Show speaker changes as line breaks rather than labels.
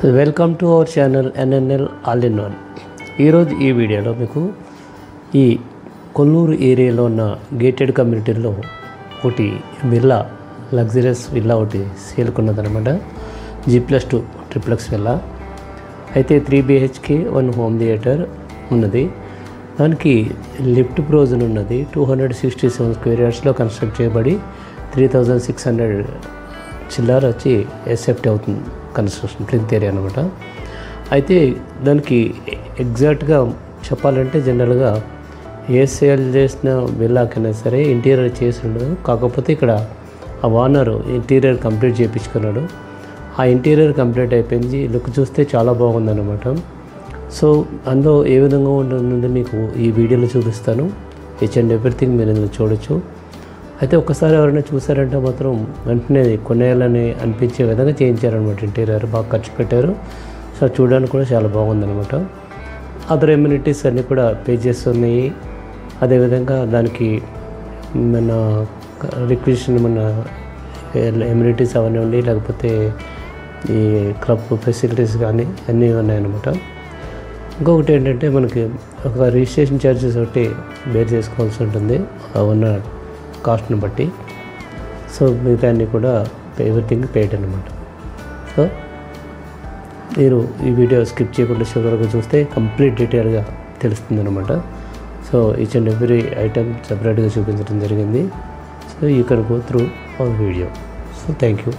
Welcome to our channel NNL all in one. ఈరోజు ఈ వీడియోలో మీకు ఈ కొల్లూరు ఏరియాలో ఉన్న గేటెడ్ కమ్యూనిటీలో ఒకటి విల్లా, లగ్జరియస్ విల్లా ఒకటి సేల్కున్నదనమాట. G+2 ట్రిప్లెక్స్ విల్లా అయితే 3 BHK 1 హోమ్ థియేటర్ ఉన్నది. దానికి లిఫ్ట్ ప్రొవిజన్ ఉన్నది. 267 స్క్వేర్ యార్డ్స్లో కన్స్ట్రక్ట్ చేయబడి 3600 చిల్లర వచ్చి ఎస్ఎఫ్టీ అవుతుంది కన్స్ట్రక్షన్ ప్లింత్ ఏరియా అనమాట. అయితే దానికి ఎగ్జాక్ట్గా చెప్పాలంటే జనరల్గా ఏ సేల్ చేసిన విల్లాకైనా సరే ఇంటీరియర్ చేసి ఉండదు. కాకపోతే ఇక్కడ ఆ ఓనర్ ఇంటీరియర్ కంప్లీట్ చేయించుకున్నాడు. ఆ ఇంటీరియర్ కంప్లీట్ అయిపోయింది. లుక్ చూస్తే చాలా బాగుందన్నమాట. సో అందులో ఏ విధంగా ఉంటుంది మీకు ఈ వీడియోలో చూపిస్తాను. ఈచ్ అండ్ ఎవ్రీథింగ్ మీరు ఇందులో చూడొచ్చు. అయితే ఒక్కసారి ఎవరైనా చూసారంటే మాత్రం వెంటనే కొనేయాలని అనిపించే విధంగా చేయించారనమాట. ఇంటీరియర్ బాగా ఖర్చు పెట్టారు. సో చూడడానికి కూడా చాలా బాగుందనమాట. అదర్ ఎమ్యూనిటీస్ అన్నీ కూడా పేజెస్ ఉన్నాయి. అదేవిధంగా దానికి మన రిక్వెషన్ మన ఎమ్యూనిటీస్ అవన్నీ ఉండి, లేకపోతే ఈ క్లబ్ ఫెసిలిటీస్ కానీ అన్నీ ఉన్నాయన్నమాట. ఇంకొకటి ఏంటంటే మనకి ఒక రిజిస్ట్రేషన్ ఛార్జెస్ ఒకటి బేర్ చేసుకోవాల్సి ఉంటుంది ఉన్న కాస్ట్ని బట్టి. సో మిగతా అన్నీ కూడా ఎవ్రీథింగ్ పేడ్ అనమాట. సో మీరు ఈ వీడియో స్కిప్ చేయకుండా చివరికి చూస్తే కంప్లీట్ డీటెయిల్గా తెలుస్తుంది అనమాట. So each and every item సపరేట్గా చూపించడం జరిగింది. So you can go through our video. So thank you.